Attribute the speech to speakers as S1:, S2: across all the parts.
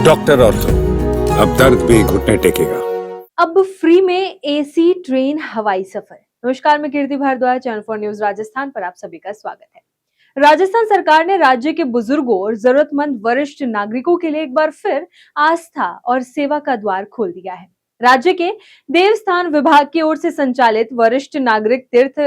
S1: Doctor ortho, अब दर्द भी घुटने टेकेगा।
S2: अब फ्री में एसी ट्रेन हवाई सफर। नमस्कार, मैं कीर्ति भारद्वाज, चैनल 4 न्यूज राजस्थान पर आप सभी का स्वागत है। राजस्थान सरकार ने राज्य के बुजुर्गों और जरूरतमंद वरिष्ठ नागरिकों के लिए एक बार फिर आस्था और सेवा का द्वार खोल दिया है। राज्य के देवस्थान विभाग की ओर से संचालित वरिष्ठ नागरिक तीर्थ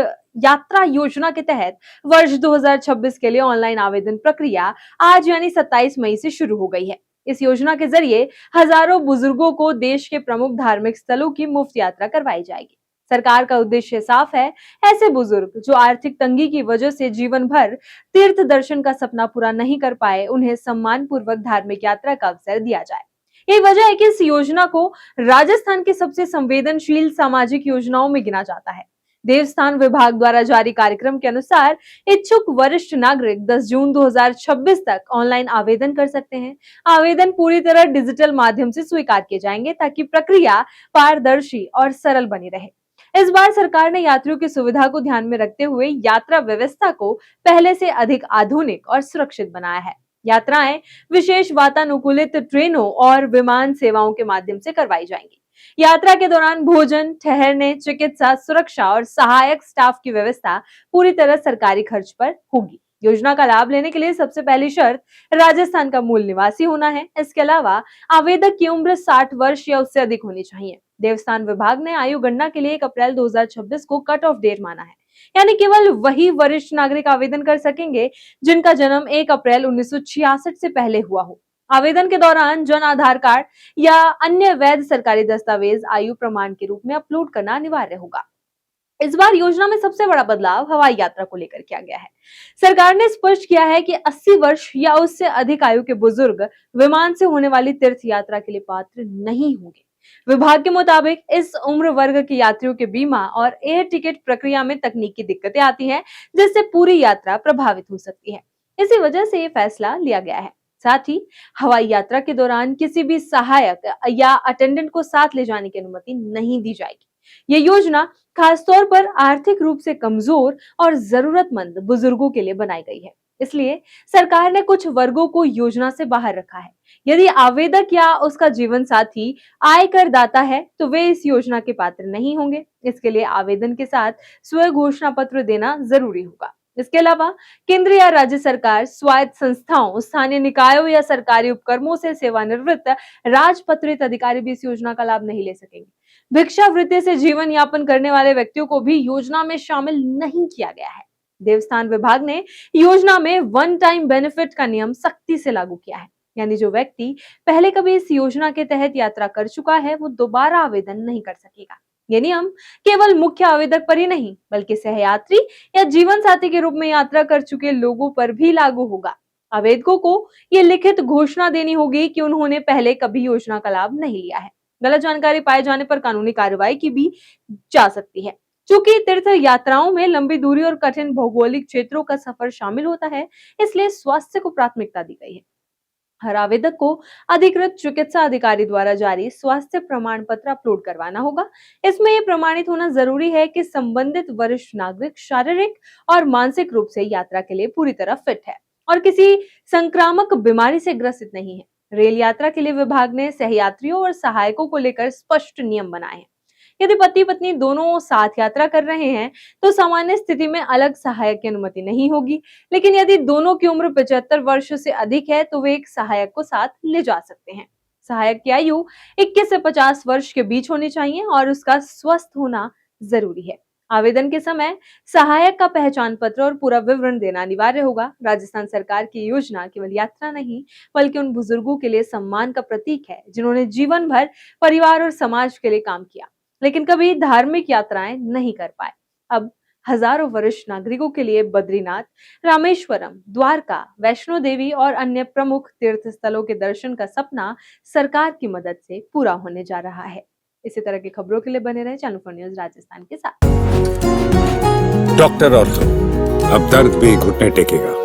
S2: यात्रा योजना के तहत वर्ष 2026 के लिए ऑनलाइन आवेदन प्रक्रिया आज यानी 27 मई से शुरू हो गई है। इस योजना के जरिए हजारों बुजुर्गों को देश के प्रमुख धार्मिक स्थलों की मुफ्त यात्रा करवाई जाएगी। सरकार का उद्देश्य साफ है, ऐसे बुजुर्ग जो आर्थिक तंगी की वजह से जीवन भर तीर्थ दर्शन का सपना पूरा नहीं कर पाए, उन्हें सम्मान पूर्वक धार्मिक यात्रा का अवसर दिया जाए। यही वजह है कि इस योजना को राजस्थान की सबसे संवेदनशील सामाजिक योजनाओं में गिना जाता है। देवस्थान विभाग द्वारा जारी कार्यक्रम के अनुसार इच्छुक वरिष्ठ नागरिक 10 जून 2026 तक ऑनलाइन आवेदन कर सकते हैं। आवेदन पूरी तरह डिजिटल माध्यम से स्वीकार किए जाएंगे ताकि प्रक्रिया पारदर्शी और सरल बनी रहे। इस बार सरकार ने यात्रियों की सुविधा को ध्यान में रखते हुए यात्रा व्यवस्था को पहले से अधिक आधुनिक और सुरक्षित बनाया है। यात्राएं विशेष वातानुकूलित ट्रेनों और विमान सेवाओं के माध्यम से करवाई जाएंगी। यात्रा के दौरान भोजन, ठहरने, चिकित्सा, सुरक्षा और सहायक स्टाफ की व्यवस्था पूरी तरह सरकारी खर्च पर होगी। योजना का लाभ लेने के लिए सबसे पहली शर्त राजस्थान का मूल निवासी होना है। इसके अलावा आवेदक की उम्र 60 वर्ष या उससे अधिक होनी चाहिए। देवस्थान विभाग ने आयु गणना के लिए 1 अप्रैल 2026 को कट ऑफ डेट माना है, यानी केवल वही वरिष्ठ नागरिक आवेदन कर सकेंगे जिनका जन्म 1 अप्रैल 1966 से पहले हुआ हो। आवेदन के दौरान जन आधार कार्ड या अन्य वैध सरकारी दस्तावेज आयु प्रमाण के रूप में अपलोड करना अनिवार्य होगा। इस बार योजना में सबसे बड़ा बदलाव हवाई यात्रा को लेकर किया गया है। सरकार ने स्पष्ट किया है कि 80 वर्ष या उससे अधिक आयु के बुजुर्ग विमान से होने वाली तीर्थ यात्रा के लिए पात्र नहीं होंगे। विभाग के मुताबिक इस उम्र वर्ग के यात्रियों के बीमा और एयर टिकट प्रक्रिया में तकनीकी दिक्कतें आती हैं, जिससे पूरी यात्रा प्रभावित हो सकती है। इसी वजह से ये फैसला लिया गया है। साथ ही हवाई यात्रा के दौरान किसी भी सहायक या अटेंडेंट को साथ ले जाने की अनुमति नहीं दी जाएगी। ये योजना खासतौर पर आर्थिक रूप से कमजोर और जरूरतमंद बुजुर्गों के लिए बनाई गई है। इसलिए सरकार ने कुछ वर्गों को योजना से बाहर रखा है। यदि आवेदक या उसका जीवन साथी आयकर दाता है तो वे इस योजना के पात्र नहीं होंगे। इसके लिए आवेदन के साथ स्व घोषणा पत्र देना जरूरी होगा। इसके अलावा केंद्र या राज्य सरकार, स्वायत्त संस्थाओं, स्थानीय निकायों या सरकारी उपक्रमों से सेवानिवृत्त राजपत्रित अधिकारी भी इस योजना का लाभ नहीं ले सकेंगे। भिक्षावृत्ति से जीवन यापन करने वाले व्यक्तियों को भी योजना में शामिल नहीं किया गया है। देवस्थान विभाग ने योजना में वन टाइम बेनिफिट का नियम सख्ती से लागू किया है, यानी जो व्यक्ति पहले कभी इस योजना के तहत यात्रा कर चुका है वो दोबारा आवेदन नहीं कर सकेगा। ये नियम केवल मुख्य आवेदक पर ही नहीं बल्कि सहयात्री या जीवन साथी के रूप में यात्रा कर चुके लोगों पर भी लागू होगा। आवेदकों को ये लिखित घोषणा देनी होगी कि उन्होंने पहले कभी योजना का लाभ नहीं लिया है। गलत जानकारी पाए जाने पर कानूनी कार्रवाई की भी जा सकती है। चूंकि तीर्थ यात्राओं में लंबी दूरी और कठिन भौगोलिक क्षेत्रों का सफर शामिल होता है, इसलिए स्वास्थ्य को प्राथमिकता दी गई है। हर आवेदक को अधिकृत चिकित्सा अधिकारी द्वारा जारी स्वास्थ्य प्रमाण पत्र अपलोड करवाना होगा। इसमें यह प्रमाणित होना जरूरी है कि संबंधित वरिष्ठ नागरिक शारीरिक और मानसिक रूप से यात्रा के लिए पूरी तरह फिट है और किसी संक्रामक बीमारी से ग्रसित नहीं है। रेल यात्रा के लिए विभाग ने सहयात्रियों और सहायकों को लेकर स्पष्ट नियम बनाए हैं। यदि पति पत्नी दोनों साथ यात्रा कर रहे हैं तो सामान्य स्थिति में अलग सहायक की अनुमति नहीं होगी, लेकिन यदि दोनों की उम्र 75 वर्ष से अधिक है तो वे एक सहायक को साथ ले जा सकते हैं। सहायक की आयु 21 से 50 वर्ष के बीच होनी चाहिए और उसका स्वस्थ होना जरूरी है। आवेदन के समय सहायक का पहचान पत्र और पूरा विवरण देना अनिवार्य होगा। राजस्थान सरकार की योजना केवल यात्रा नहीं बल्कि उन बुजुर्गों के लिए सम्मान का प्रतीक है जिन्होंने जीवन भर परिवार और समाज के लिए काम किया लेकिन कभी धार्मिक यात्राएं नहीं कर पाए। अब हजारों वरिष्ठ नागरिकों के लिए बद्रीनाथ, रामेश्वरम, द्वारका, वैष्णो देवी और अन्य प्रमुख तीर्थ स्थलों के दर्शन का सपना सरकार की मदद से पूरा होने जा रहा है। इसी तरह की खबरों के लिए बने रहे चैनल 4 न्यूज राजस्थान के साथ।
S1: डॉक्टर ऑर्थो, अब दर्द भी घुटने टेकेगा।